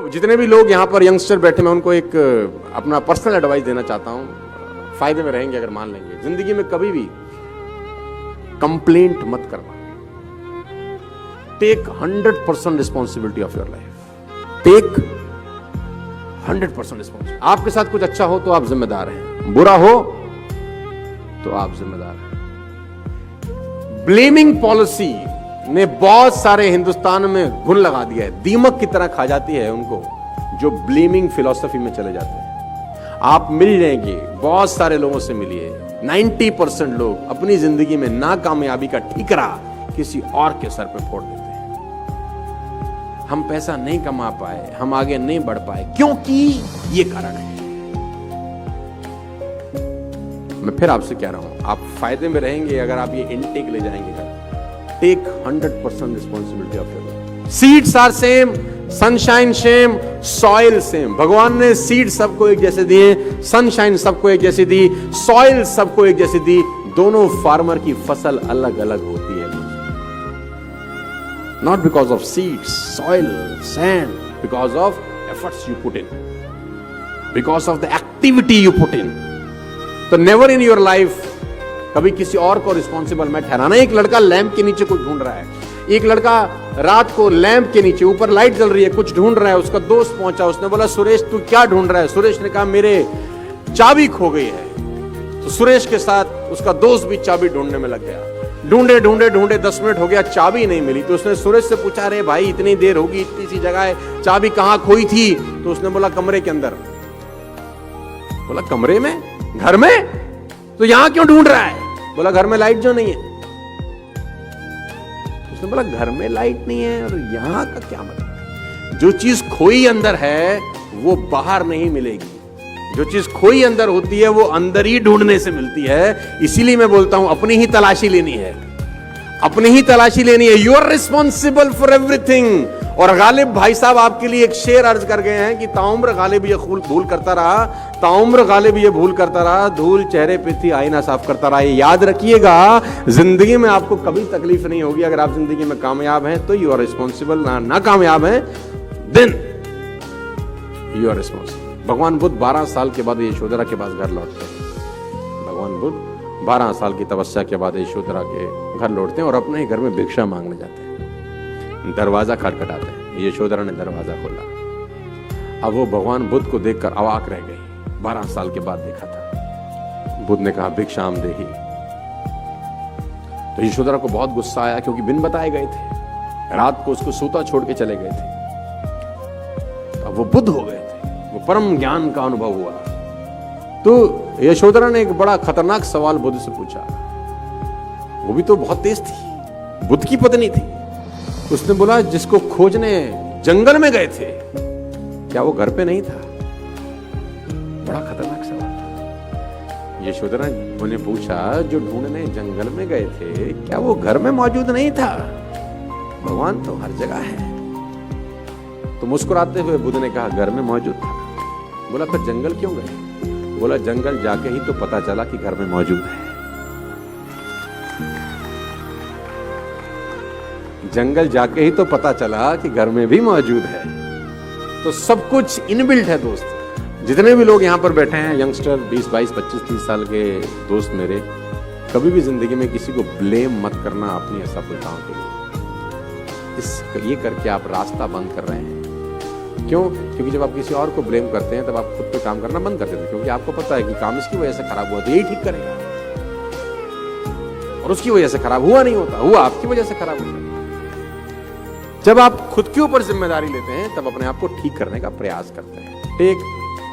जितने भी लोग यहाँ पर यंगस्टर बैठे, मैं उनको एक अपना पर्सनल एडवाइस देना चाहता हूँ, फायदे में रहेंगे अगर मान लेंगे। जिंदगी में कभी भी कंप्लेंट मत करना। Take 100% responsibility of your life. Take 100% responsibility. आपके साथ कुछ अच्छा हो तो आप जिम्मेदार हैं, बुरा हो तो आप जिम्मेदार हैं। ब्लेमिंग पॉलिसी ने बहुत सारे हिंदुस्तान में घुन लगा दिया है। दीमक की तरह खा जाती है उनको जो ब्लेमिंग फिलॉसफी में चले जाते हैं। आप मिल जाएंगे, बहुत सारे लोगों से मिलिए, 90% लोग अपनी जिंदगी में नाकामयाबी का ठीकरा किसी और के सर पे फोड़ देते हैं। हम पैसा नहीं कमा पाए, हम आगे नहीं बढ़ पाए, क्योंकि ये कारण है। मैं फिर आपसे कह रहा हूं, आप फायदे में रहेंगे अगर आप ये इनटेक ले जाएंगे। Take 100% responsibility of your life. Seeds are same, sunshine same, soil same. भगवान ने सीड सबको एक जैसे दिए, सनशाइन सबको एक जैसी दी, सॉइल सबको एक जैसी दी। दोनों फार्मर की फसल अलग अलग होती है। Not because of seeds, soil, sand, because of efforts you put in, because of the activity you put in. तो नेवर इन योर लाइफ कभी किसी और को रिस्पॉन्सिबल मैं ठहराना। एक लड़का लैंप के नीचे कुछ ढूंढ रहा है, एक लड़का रात को लैंप के नीचे, ऊपर लाइट जल रही है, कुछ ढूंढ रहा है। उसका दोस्त पहुंचा, उसने बोला सुरेश तू क्या ढूंढ रहा है? सुरेश ने कहा मेरे चाबी खो गई है। तो सुरेश के साथ उसका दोस्त भी चाबी ढूंढने में लग गया। ढूंढे ढूंढे ढूंढे 10 मिनट हो गया, चाबी नहीं मिली। तो उसने सुरेश से पूछा, अरे भाई इतनी देर होगी, इतनी सी जगह है, चाबी कहां खोई थी? तो उसने बोला कमरे के अंदर। बोला कमरे में? घर में? तो यहां क्यों ढूंढ रहा है? बोला घर में लाइट जो नहीं है। उसने बोला घर में लाइट नहीं है और यहां का क्या मतलब? जो चीज खोई अंदर है वो बाहर नहीं मिलेगी। जो चीज खोई अंदर होती है वो अंदर ही ढूंढने से मिलती है। इसीलिए मैं बोलता हूं अपनी ही तलाशी लेनी है, अपनी ही तलाशी लेनी है। You are responsible for everything. और गालिब भाई साहब आपके लिए एक शेर अर्ज कर गए हैं कि ताउम्र गालिब ये भूल करता रहा, ताउम्र गालिब ये भूल करता रहा, धूल चेहरे पे थी आईना साफ करता रहा। ये याद रखिएगा, जिंदगी में आपको कभी तकलीफ नहीं होगी अगर आप जिंदगी में कामयाब हैं तो यू आर रिस्पॉन्सिबल। ना कामयाब हैं देन यू आर रिस्पॉन्सिबल। भगवान बुद्ध 12 साल के बाद यशोधरा के पास घर लौटते हैं। भगवान बुद्ध 12 साल की तपस्या के बाद यशोधरा के घर लौटते हैं और अपने ही घर में भिक्षा मांगने जाते हैं। दरवाजा खटखटाते हैं, यशोधरा ने दरवाजा खोला। अब वो भगवान बुद्ध को देखकर अवाक रह गई। 12 साल के बाद देखा था। बुद्ध ने कहा भिक्षाम देहि। तो यशोधरा को बहुत गुस्सा आया, क्योंकि बिन बताए गए थे, रात को उसको सूता छोड़ के चले गए थे। अब वो बुद्ध हो गए थे, वो परम ज्ञान का अनुभव हुआ। तो यशोधरा ने एक बड़ा खतरनाक सवाल बुद्ध से पूछा। वो भी तो बहुत तेज थी, बुद्ध की पत्नी थी। उसने बोला जिसको खोजने जंगल में गए थे, क्या वो घर पे नहीं था? बड़ा खतरनाक सवाल था। यशोधरा ने पूछा जो ढूंढने जंगल में गए थे, क्या वो घर में मौजूद नहीं था? भगवान तो हर जगह है। तो मुस्कुराते हुए बुद्ध ने कहा घर में मौजूद था। बोला फिर जंगल क्यों गए? बोला जंगल जाके ही तो पता चला कि घर में मौजूद है। जंगल जाके ही तो पता चला कि घर में भी मौजूद है। तो सब कुछ इनबिल्ट है दोस्त। जितने भी लोग यहां पर बैठे हैं, यंगस्टर 20, 22, 25, 30 साल के दोस्त मेरे, कभी भी जिंदगी में किसी को ब्लेम मत करना अपनी असफलताओं के लिए। ये करके आप रास्ता बंद कर रहे हैं। क्यों? क्योंकि जब आप किसी और को ब्लेम करते हैं तब आप खुद पे काम करना बंद कर देते हैं, क्योंकि आपको पता है कि काम इसकी वजह से खराब हुआ तो यही ठीक करेगा, और उसकी वजह से खराब हुआ नहीं होता, हुआ आपकी वजह से खराब होता है। जब आप खुद के ऊपर जिम्मेदारी लेते हैं तब अपने आप को ठीक करने का प्रयास करते हैं। Take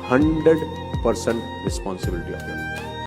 100% responsibility of your life.